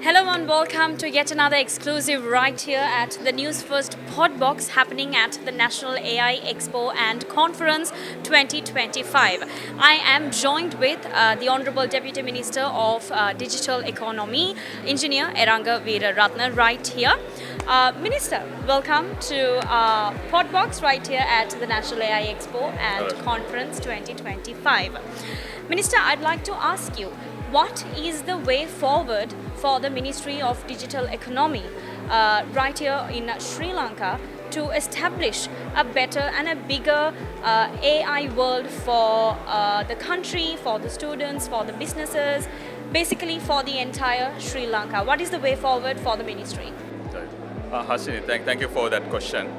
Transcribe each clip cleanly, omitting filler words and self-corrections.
Hello and welcome to yet another exclusive right here at the Newsfirst PodBox happening at the National AI Expo and Conference 2025. I am joined with the Honorable Deputy Minister of Digital Economy, Engineer Eranga Weeraratne, right here. Minister, welcome to PodBox right here at the National AI Expo and Conference 2025. Minister, I'd like to ask you, what is the way forward for the Ministry of Digital Economy right here in Sri Lanka to establish a better and a bigger AI world for the country, for the students, for the businesses, basically for the entire Sri Lanka? What is the way forward for the ministry? Hasini, thank you for that question.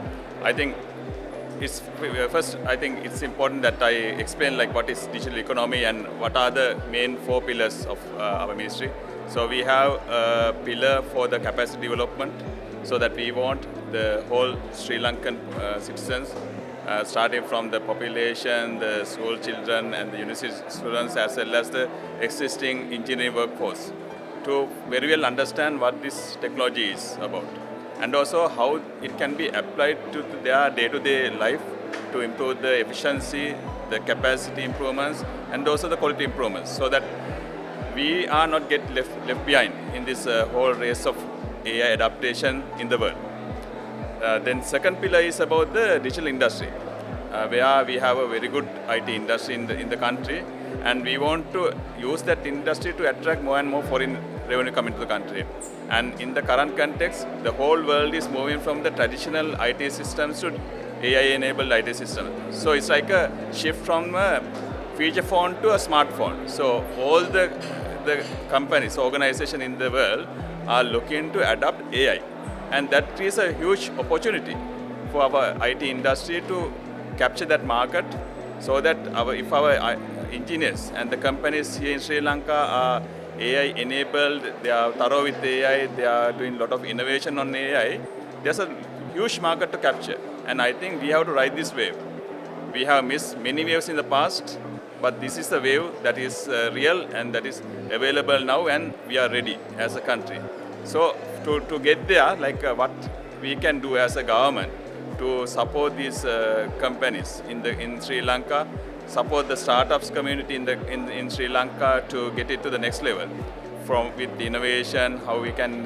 I think it's important that I explain like what is digital economy and what are the main four pillars of our ministry. So we have a pillar for the capacity development, so that we want the whole Sri Lankan citizens, starting from the population, the school children and the university students, as well as the existing engineering workforce, to very well understand what this technology is about, and also how it can be applied to their day-to-day life to improve the efficiency, the capacity improvements, and also the quality improvements, so that we are not get left behind in this whole race of AI adaptation in the world. Then second pillar is about the digital industry, where we have a very good IT industry in the country, and we want to use that industry to attract more and more foreign revenue coming to the country. And in the current context, the whole world is moving from the traditional IT systems to AI-enabled IT systems. So it's like a shift from a feature phone to a smartphone. So all the companies, organizations in the world are looking to adopt AI. And that is a huge opportunity for our IT industry to capture that market, so that if our engineers and the companies here in Sri Lanka are AI enabled, they are thorough with AI, they are doing a lot of innovation on AI, there's a huge market to capture. And I think we have to ride this wave. We have missed many waves in the past, but this is the wave that is real and that is available now, and we are ready as a country. So to get there, like what we can do as a government to support these companies in Sri Lanka, support the startups community in Sri Lanka to get it to the next level, with the innovation, how we can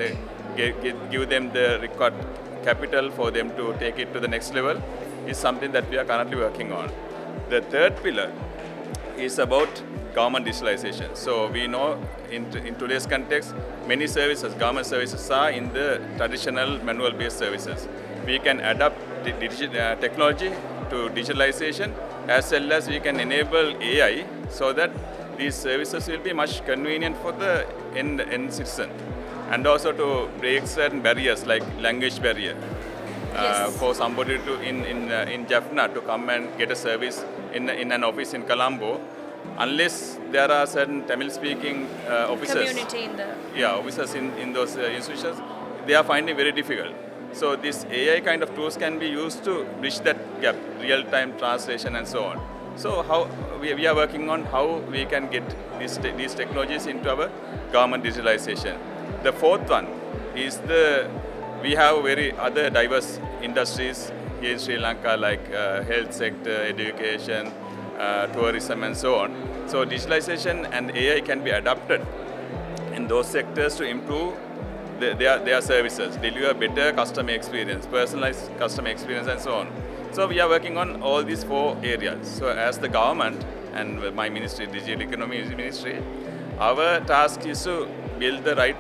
give them the required capital for them to take it to the next level, is something that we are currently working on. The third pillar is about government digitalization. So we know in today's context, many services, government services, are in the traditional manual-based services. We can adapt the technology to digitalization, as well as we can enable AI, so that these services will be much convenient for the end citizen, and also to break certain barriers like language barrier. Yes. For somebody to in Jaffna to come and get a service in an office in Colombo, unless there are certain Tamil-speaking officers, Community in the... officers in those institutions, they are finding very difficult. So this AI kind of tools can be used to bridge that gap, real-time translation and so on. So how we are working on how we can get these technologies into our government digitalization. The fourth one is we have very other diverse industries here in Sri Lanka, like health sector, education, tourism and so on. So digitalization and AI can be adapted in those sectors to improve their services, deliver better customer experience, personalized customer experience and so on. So we are working on all these four areas. So as the government and my ministry, Digital Economy Ministry, our task is to build the right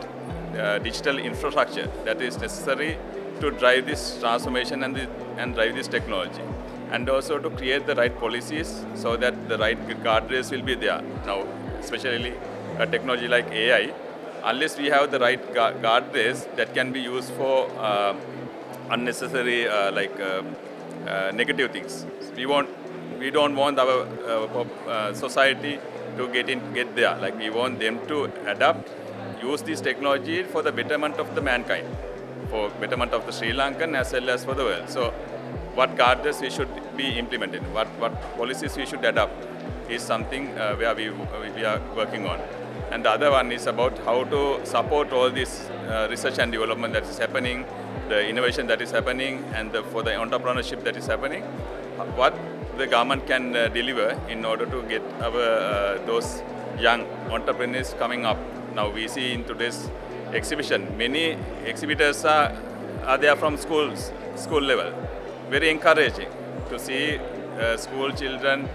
digital infrastructure that is necessary to drive this transformation and drive this technology, and also to create the right policies so that the right guardrails will be there. Now, especially a technology like AI, unless we have the right guardrails that can be used for unnecessary negative things, we don't want our society to get there. Like, we want them to adapt, use this technology for the betterment of the mankind, for betterment of the Sri Lankan as well as for the world. So what guardrails we should be implemented, what policies we should adopt is something where we are working on. and the other one is about how to support all this research and development that is happening, the innovation that is happening, and for the entrepreneurship that is happening. What the government can deliver in order to get our those young entrepreneurs coming up. Now we see in today's exhibition, many exhibitors are there from school level. Very encouraging to see school children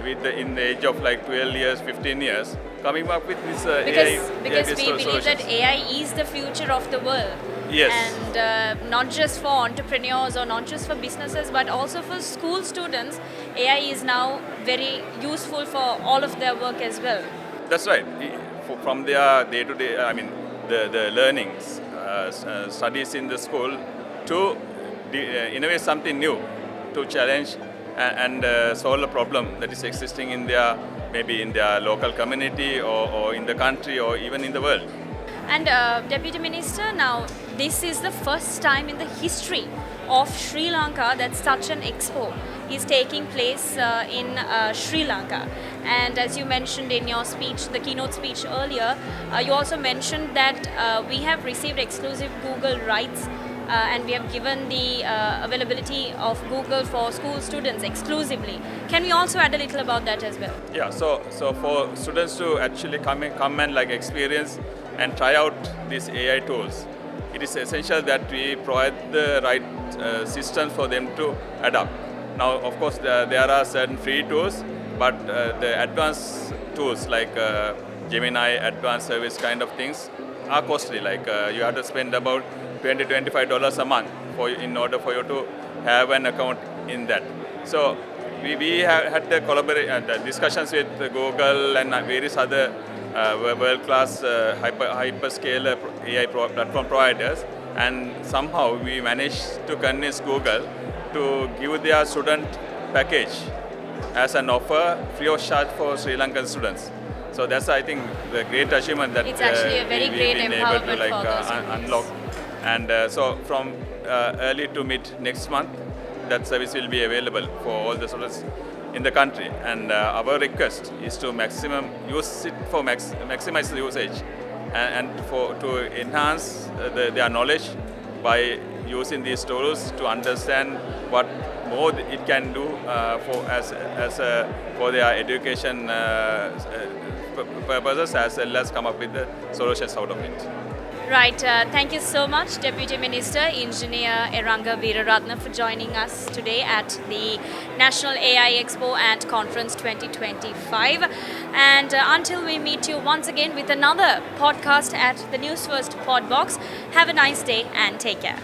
in the age of like 12 years, 15 years, coming up with this Because we believe solutions. that AI is the future of the world. Yes. And not just for entrepreneurs or not just for businesses, but also for school students, AI is now very useful for all of their work as well. That's right. From their day-to-day, I mean, the learnings, studies in the school, to innovate something new, to challenge and solve a problem that is existing in their, maybe in their local community or in the country or even in the world. And Deputy Minister, now this is the first time in the history of Sri Lanka that such an expo is taking place in Sri Lanka. And as you mentioned in your speech, the keynote speech earlier, you also mentioned that we have received exclusive Google rights and we have given the availability of Google for school students exclusively. Can we also add a little about that as well? Yeah, so for students to actually come and like experience and try out these AI tools, it is essential that we provide the right systems for them to adapt. Now, of course, there are certain free tools, but the advanced tools like Gemini, advanced service kind of things are costly. Like you have to spend about $20-25 a month in order for you to have an account in that. So we have had the discussions with Google and various other world-class hyperscale AI platform providers, and somehow we managed to convince Google to give their student package as an offer free of charge for Sri Lankan students. So that's, I think, the great achievement that It's actually a very great we've been able to empowerment for those unlock. And so from early to mid next month, that service will be available for all the students in the country. And our request is to use it for maximize the usage and to enhance their knowledge by using these tools to understand what more it can do for their education purposes, as well as come up with the solutions out of it. Right, thank you so much, Deputy Minister Engineer Eranga Weeraratne, for joining us today at the National AI Expo and Conference 2025. And until we meet you once again with another podcast at the Newsfirst PodBox, have a nice day and take care.